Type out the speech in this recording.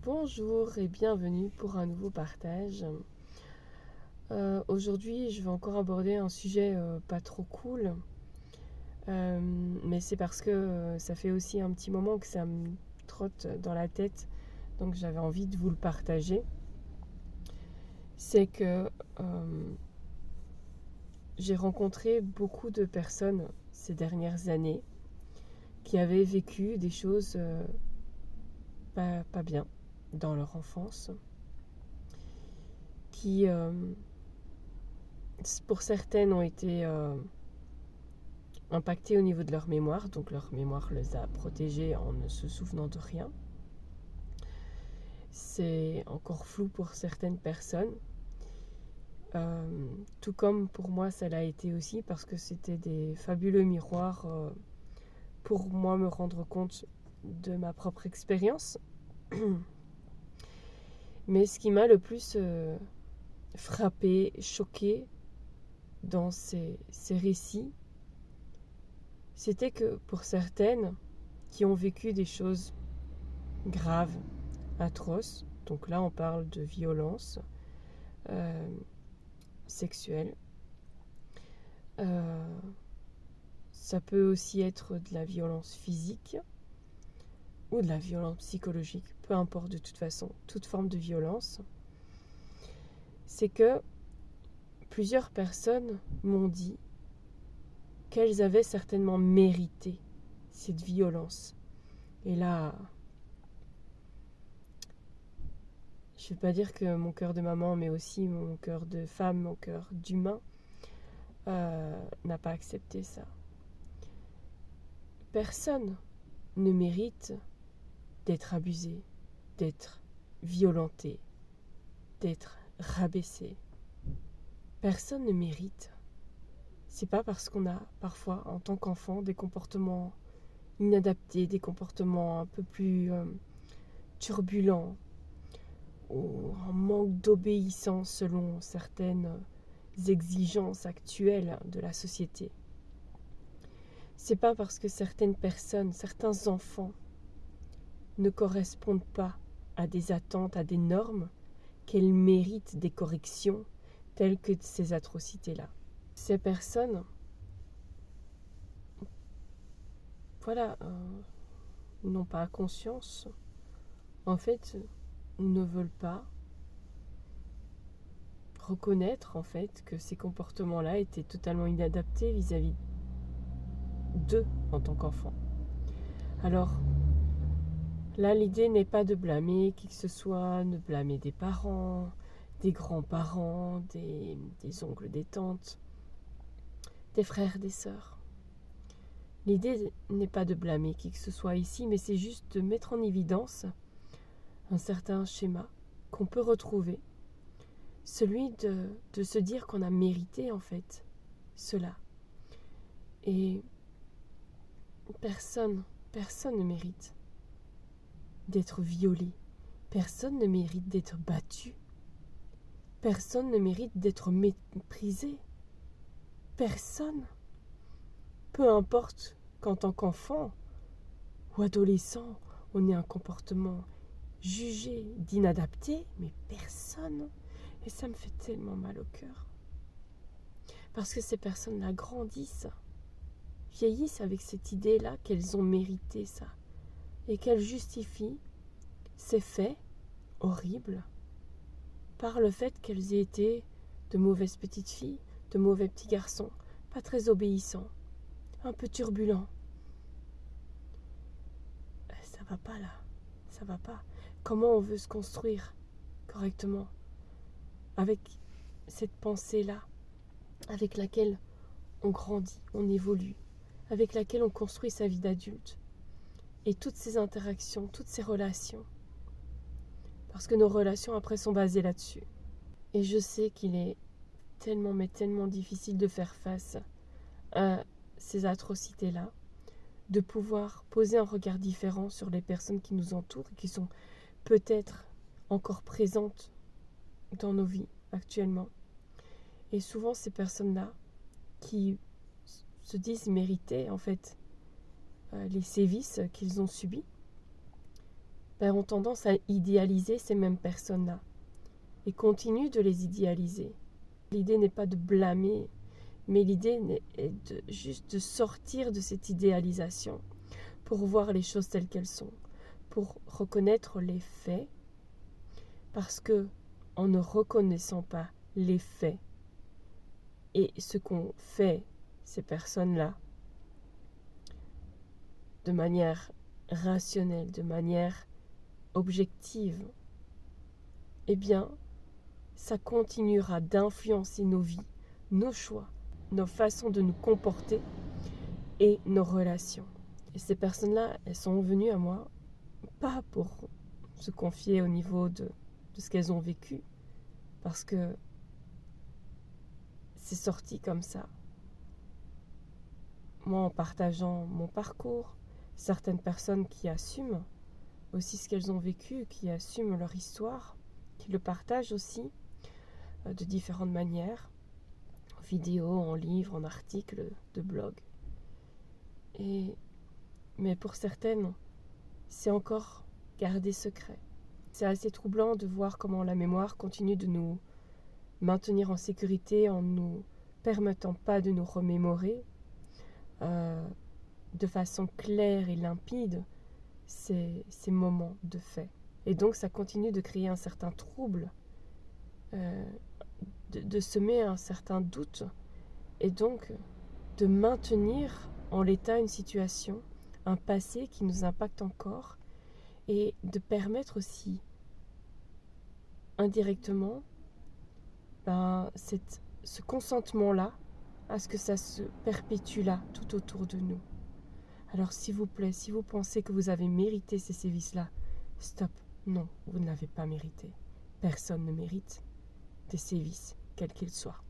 Bonjour et bienvenue pour un nouveau partage. Aujourd'hui, je vais encore aborder un sujet pas trop cool, mais c'est parce que ça fait aussi un petit moment que ça me trotte dans la tête, donc j'avais envie de vous le partager. C'est que j'ai rencontré beaucoup de personnes ces dernières années qui avaient vécu des choses pas bien dans leur enfance, qui pour certaines ont été impactées au niveau de leur mémoire, donc leur mémoire les a protégées en ne se souvenant de rien. C'est encore flou pour certaines personnes, tout comme pour moi ça l'a été aussi, parce que c'était des fabuleux miroirs pour moi me rendre compte de ma propre expérience. Mais ce qui m'a le plus frappé, choqué dans ces récits, c'était que pour certaines qui ont vécu des choses graves, atroces, donc là on parle de violence sexuelle, ça peut aussi être de la violence physique ou de la violence psychologique, peu importe, de toute façon, toute forme de violence. C'est que plusieurs personnes m'ont dit qu'elles avaient certainement mérité cette violence. Et là, je ne vais pas dire que mon cœur de maman, mais aussi mon cœur de femme, mon cœur d'humain, n'a pas accepté ça. Personne ne mérite d'être abusé, d'être violenté, d'être rabaissé. Personne ne mérite. C'est pas parce qu'on a parfois, en tant qu'enfant, des comportements inadaptés, des comportements un peu plus turbulents, ou un manque d'obéissance selon certaines exigences actuelles de la société. C'est pas parce que certaines personnes, certains enfants ne correspondent pas à des attentes, à des normes, qu'elles méritent des corrections telles que ces atrocités-là. Ces personnes, n'ont pas conscience, en fait, ne veulent pas reconnaître en fait que ces comportements-là étaient totalement inadaptés vis-à-vis d'eux en tant qu'enfants. Alors, là, l'idée n'est pas de blâmer qui que ce soit, de blâmer des parents, des grands-parents, des oncles, des tantes, des frères, des sœurs. L'idée n'est pas de blâmer qui que ce soit ici, mais c'est juste de mettre en évidence un certain schéma qu'on peut retrouver, celui de se dire qu'on a mérité en fait cela. Et personne ne mérite d'être violé, personne ne mérite d'être battu, personne ne mérite d'être méprisé, personne. Peu importe qu'en tant qu'enfant ou adolescent, on ait un comportement jugé d'inadapté, mais personne. Et ça me fait tellement mal au cœur. Parce que ces personnes-là grandissent, vieillissent avec cette idée-là qu'elles ont mérité ça. Et qu'elles justifient ces faits horribles par le fait qu'elles aient été de mauvaises petites filles, de mauvais petits garçons, pas très obéissants, un peu turbulents. Ça va pas là, ça va pas. Comment on veut se construire correctement avec cette pensée-là, avec laquelle on grandit, on évolue, avec laquelle on construit sa vie d'adulte. Et toutes ces interactions, toutes ces relations. Parce que nos relations après sont basées là-dessus. Et je sais qu'il est tellement, mais tellement difficile de faire face à ces atrocités-là, de pouvoir poser un regard différent sur les personnes qui nous entourent et qui sont peut-être encore présentes dans nos vies actuellement. Et souvent ces personnes-là qui se disent mériter en fait les sévices qu'ils ont subis, ont tendance à idéaliser ces mêmes personnes-là et continuent de les idéaliser. L'idée n'est pas de blâmer, mais l'idée est juste de sortir de cette idéalisation pour voir les choses telles qu'elles sont, pour reconnaître les faits, parce que en ne reconnaissant pas les faits et ce qu'ont fait ces personnes-là de manière rationnelle, de manière objective, eh bien, ça continuera d'influencer nos vies, nos choix, nos façons de nous comporter et nos relations. Et ces personnes-là, elles sont venues à moi, pas pour se confier au niveau de ce qu'elles ont vécu, parce que c'est sorti comme ça. Moi, en partageant mon parcours, certaines personnes qui assument aussi ce qu'elles ont vécu, qui assument leur histoire, qui le partagent aussi de différentes manières, en vidéo, en livre, en article, de blog. Mais pour certaines, c'est encore gardé secret. C'est assez troublant de voir comment la mémoire continue de nous maintenir en sécurité en ne nous permettant pas de nous remémorer de façon claire et limpide ces moments de fait. Et donc ça continue de créer un certain trouble, de semer un certain doute, et donc de maintenir en l'état une situation, un passé qui nous impacte encore, et de permettre aussi indirectement ce consentement-là à ce que ça se perpétue là, tout autour de nous. Alors s'il vous plaît, si vous pensez que vous avez mérité ces sévices-là, stop, non, vous ne l'avez pas mérité. Personne ne mérite des sévices, quels qu'ils soient.